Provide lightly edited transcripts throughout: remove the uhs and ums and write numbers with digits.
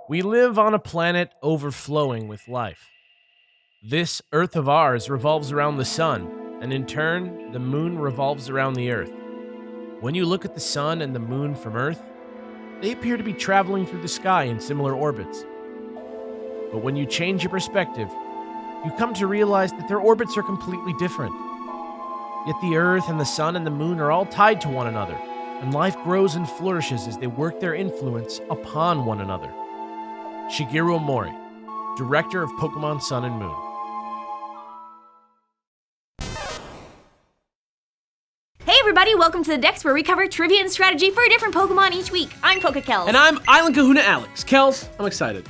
We live on a planet overflowing with life. This Earth of ours revolves around the sun, and in turn, the moon revolves around the Earth. When you look at the sun and the moon from Earth, they appear to be traveling through the sky in similar orbits. But when you change your perspective, you come to realize that their orbits are completely different. Yet the Earth and the sun and the moon are all tied to one another, and life grows and flourishes as they work their influence upon one another. Shigeru Omori, director of Pokemon Sun and Moon. Hey everybody, welcome to the Dex, where we cover trivia and strategy for a different Pokemon each week. I'm Poke-Kels. And I'm Island Kahuna Alex. Kels, I'm excited.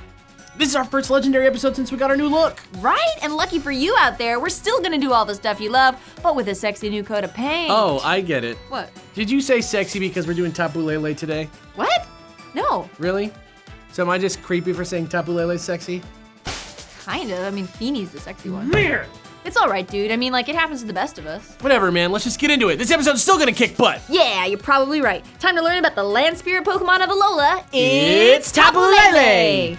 This is our first legendary episode since we got our new look. Right? And lucky for you out there, we're still gonna do all the stuff you love, but with a sexy new coat of paint. Oh, I get it. What? Did you say sexy because we're doing Tapu Lele today? What? No. Really? So am I just creepy for saying Tapu Lele's sexy? Kinda. I mean, Feeney's the sexy one. Man! It's alright, dude. I mean, like, it happens to the best of us. Whatever, man. Let's just get into it. This episode's still gonna kick butt. Yeah, you're probably right. Time to learn about the land spirit Pokemon of Alola. It's Tapu Lele!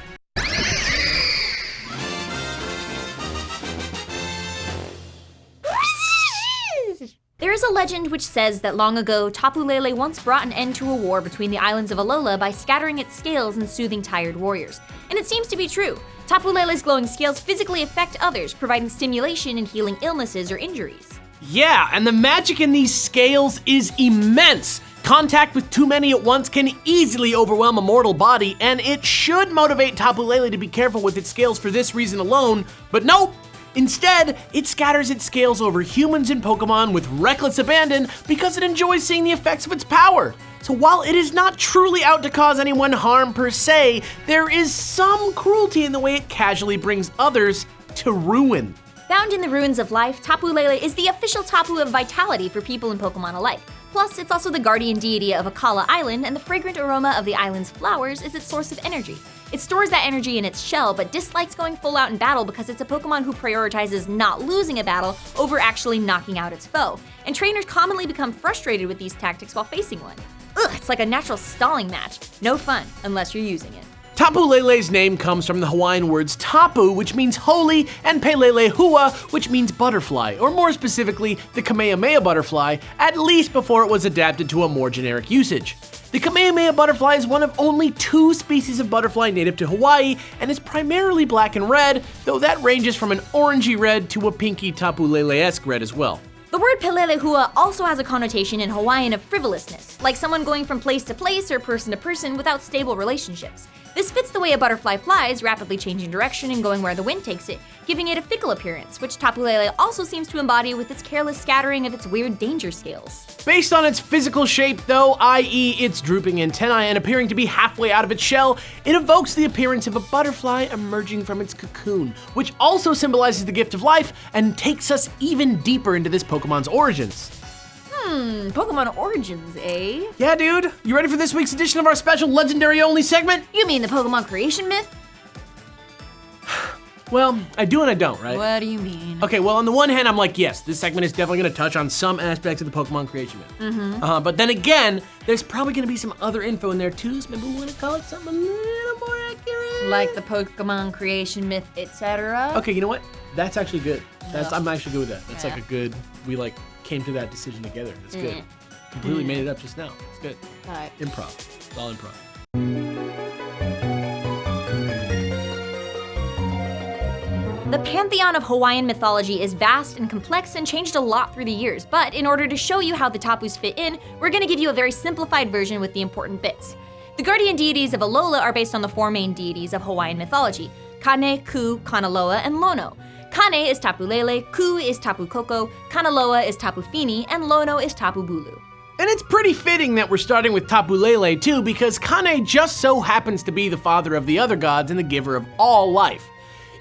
There is a legend which says that long ago, Tapu Lele once brought an end to a war between the islands of Alola by scattering its scales and soothing tired warriors. And it seems to be true. Tapu Lele's glowing scales physically affect others, providing stimulation and healing illnesses or injuries. Yeah, and the magic in these scales is immense. Contact with too many at once can easily overwhelm a mortal body, and it should motivate Tapu Lele to be careful with its scales for this reason alone, but nope. Instead, it scatters its scales over humans and Pokemon with reckless abandon because it enjoys seeing the effects of its power. So while it is not truly out to cause anyone harm per se, there is some cruelty in the way it casually brings others to ruin. Found in the ruins of life, Tapu Lele is the official Tapu of vitality for people and Pokemon alike. Plus, it's also the guardian deity of Akala Island, and the fragrant aroma of the island's flowers is its source of energy. It stores that energy in its shell, but dislikes going full out in battle because it's a Pokemon who prioritizes not losing a battle over actually knocking out its foe. And trainers commonly become frustrated with these tactics while facing one. Ugh, it's like a natural stalling match. No fun, unless you're using it. Tapu Lele's name comes from the Hawaiian words tapu, which means holy, and pelele hua, which means butterfly, or more specifically, the Kamehameha Butterfly, at least before it was adapted to a more generic usage. The Kamehameha Butterfly is one of only 2 species of butterfly native to Hawaii, and is primarily black and red, though that ranges from an orangey red to a pinky Tapu Lele-esque red as well. The word pelele hua also has a connotation in Hawaiian of frivolousness, like someone going from place to place or person to person without stable relationships. This fits the way a butterfly flies, rapidly changing direction and going where the wind takes it, giving it a fickle appearance, which Tapu Lele also seems to embody with its careless scattering of its weird danger scales. Based on its physical shape though, i.e. its drooping antennae and appearing to be halfway out of its shell, it evokes the appearance of a butterfly emerging from its cocoon, which also symbolizes the gift of life and takes us even deeper into this Pokemon's origins. Pokemon origins, eh? Yeah, dude. You ready for this week's edition of our special legendary only segment? You mean the Pokemon creation myth? Well, I do and I don't, right? What do you mean? Okay, well, on the one hand, I'm like, yes, this segment is definitely gonna touch on some aspects of the Pokemon creation myth. But then again, there's probably gonna be some other info in there too, so maybe we wanna call it something a little more accurate. Like the Pokemon creation myth, etc.? Okay, you know what? That's actually good. Yeah. I'm actually good with that. That's Yeah. like a good, we like came to that decision together. That's good. Completely made it up just now. It's good. Alright. Improv. It's all improv. The pantheon of Hawaiian mythology is vast and complex and changed a lot through the years, but in order to show you how the Tapus fit in, we're gonna give you a very simplified version with the important bits. The guardian deities of Alola are based on the 4 main deities of Hawaiian mythology: Kane, Ku, Kanaloa, and Lono. Kane is Tapu Lele, Ku is Tapu Koko, Kanaloa is Tapu Fini, and Lono is Tapu Bulu. And it's pretty fitting that we're starting with Tapu Lele too, because Kane just so happens to be the father of the other gods and the giver of all life.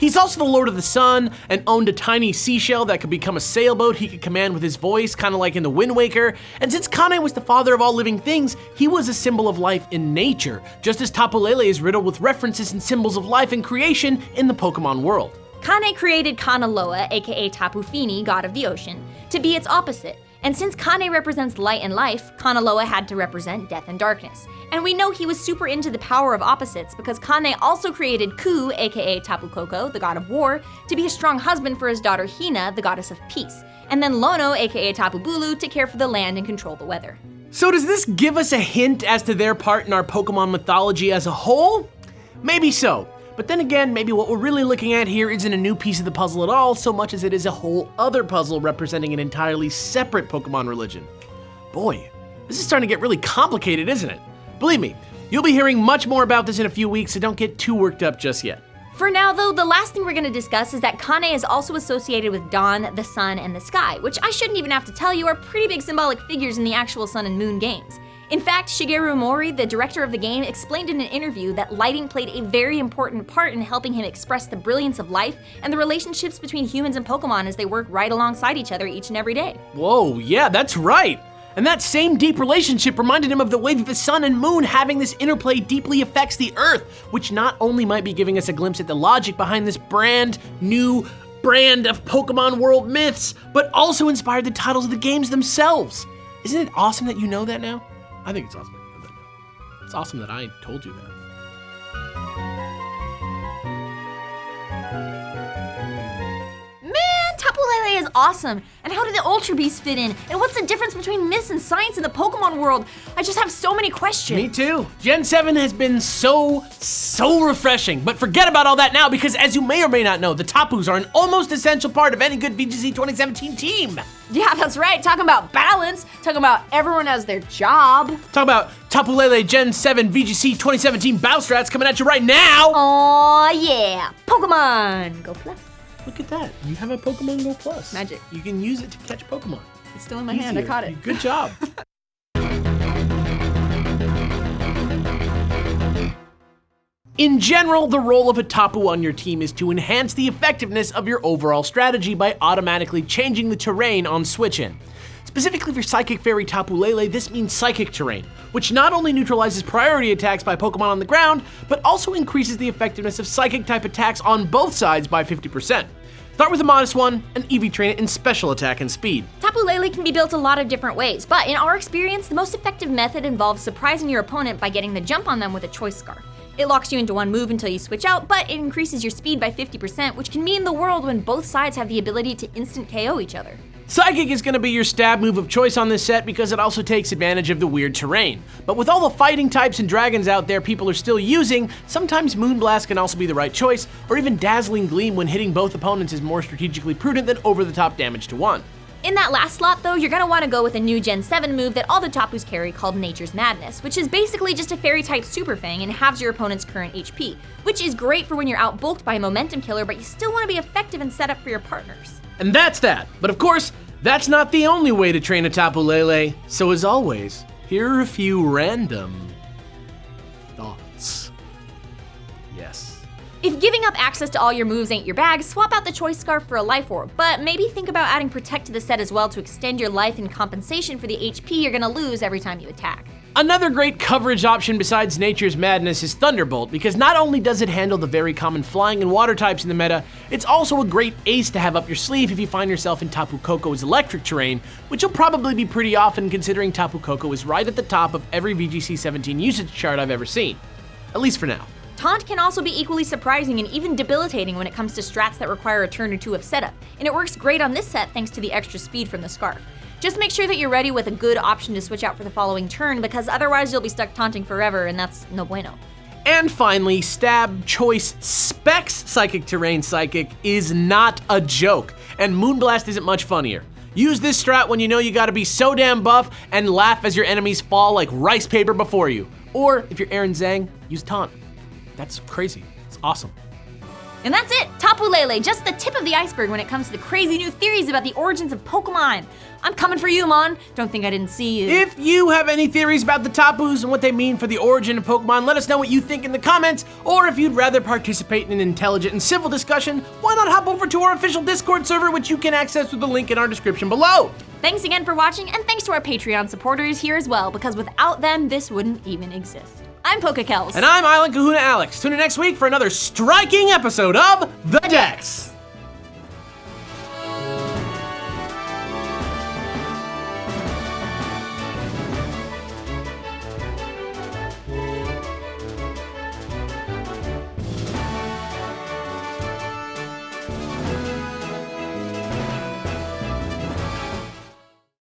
He's also the Lord of the Sun and owned a tiny seashell that could become a sailboat he could command with his voice, kind of like in the Wind Waker. And since Kane was the father of all living things, he was a symbol of life in nature, just as Tapu Lele is riddled with references and symbols of life and creation in the Pokemon world. Kane created Kanaloa, aka Tapu Fini, god of the ocean, to be its opposite. And since Kane represents light and life, Kanaloa had to represent death and darkness. And we know he was super into the power of opposites because Kane also created Ku, aka Tapu Koko, the god of war, to be a strong husband for his daughter Hina, the goddess of peace. And then Lono, aka Tapu Bulu, to care for the land and control the weather. So does this give us a hint as to their part in our Pokemon mythology as a whole? Maybe so. But then again, maybe what we're really looking at here isn't a new piece of the puzzle at all, so much as it is a whole other puzzle representing an entirely separate Pokemon religion. Boy, this is starting to get really complicated, isn't it? Believe me, you'll be hearing much more about this in a few weeks, so don't get too worked up just yet. For now though, the last thing we're going to discuss is that Kane is also associated with dawn, the sun, and the sky, which I shouldn't even have to tell you are pretty big symbolic figures in the actual Sun and Moon games. In fact, Shigeru Mori, the director of the game, explained in an interview that lighting played a very important part in helping him express the brilliance of life and the relationships between humans and Pokemon as they work right alongside each other each and every day. Whoa, yeah, that's right. And that same deep relationship reminded him of the way that the sun and moon having this interplay deeply affects the earth, which not only might be giving us a glimpse at the logic behind this brand new brand of Pokemon world myths, but also inspired the titles of the games themselves. Isn't it awesome that you know that now? I think it's awesome that you know that now. It's awesome that I told you that. Tapu Lele is awesome! And how do the Ultra Beasts fit in? And what's the difference between myths and science in the Pokemon world? I just have so many questions. Me too. Gen 7 has been so refreshing. But forget about all that now because as you may or may not know, the Tapus are an almost essential part of any good VGC 2017 team. Yeah, that's right. Talking about balance, talking about everyone has their job. Talk about Tapu Lele Gen 7 VGC 2017 battle strats coming at you right now. Aw, yeah. Pokemon Go Plus. Look at that. You have a Pokemon Go Plus. Magic. You can use it to catch Pokemon. It's still in my hand. I caught it. Good job. In general, the role of a Tapu on your team is to enhance the effectiveness of your overall strategy by automatically changing the terrain on switch-in. Specifically for Psychic Fairy Tapu Lele, this means Psychic terrain, which not only neutralizes priority attacks by Pokemon on the ground, but also increases the effectiveness of Psychic-type attacks on both sides by 50%. Start with a modest one, and EV train it in special attack and speed. Tapu Lele can be built a lot of different ways, but in our experience, the most effective method involves surprising your opponent by getting the jump on them with a Choice Scarf. It locks you into one move until you switch out, but it increases your speed by 50%, which can mean the world when both sides have the ability to instant KO each other. Psychic is going to be your stab move of choice on this set because it also takes advantage of the weird terrain. But with all the fighting types and dragons out there people are still using, sometimes Moonblast can also be the right choice, or even Dazzling Gleam when hitting both opponents is more strategically prudent than over-the-top damage to one. In that last slot though, you're gonna wanna go with a new Gen 7 move that all the Tapus carry called Nature's Madness, which is basically just a fairy type Super Fang and halves your opponent's current HP, which is great for when you're outbulked by a momentum killer, but you still wanna be effective and set up for your partners. And that's that. But of course, that's not the only way to train a Tapu Lele. So as always, here are a few random thoughts. Yes. If giving up access to all your moves ain't your bag, swap out the Choice Scarf for a Life Orb, but maybe think about adding Protect to the set as well to extend your life in compensation for the HP you're gonna lose every time you attack. Another great coverage option besides Nature's Madness is Thunderbolt, because not only does it handle the very common flying and water types in the meta, it's also a great ace to have up your sleeve if you find yourself in Tapu Koko's electric terrain, which will probably be pretty often considering Tapu Koko is right at the top of every VGC 17 usage chart I've ever seen. At least for now. Taunt can also be equally surprising and even debilitating when it comes to strats that require a turn or two of setup, and it works great on this set thanks to the extra speed from the Scarf. Just make sure that you're ready with a good option to switch out for the following turn, because otherwise you'll be stuck taunting forever, and that's no bueno. And finally, Stab Choice Specs Psychic Terrain Psychic is not a joke, and Moonblast isn't much funnier. Use this strat when you know you gotta be so damn buff and laugh as your enemies fall like rice paper before you. Or if you're Aaron Zhang, use Taunt. That's crazy. It's awesome. And that's it! Tapu Lele, just the tip of the iceberg when it comes to the crazy new theories about the origins of Pokemon. I'm coming for you, Mon. Don't think I didn't see you. If you have any theories about the Tapus and what they mean for the origin of Pokemon, let us know what you think in the comments. Or if you'd rather participate in an intelligent and civil discussion, why not hop over to our official Discord server, which you can access through the link in our description below. Thanks again for watching, and thanks to our Patreon supporters here as well, because without them, this wouldn't even exist. I'm PokeKels. And I'm Island Kahuna Alex. Tune in next week for another striking episode of The Dex.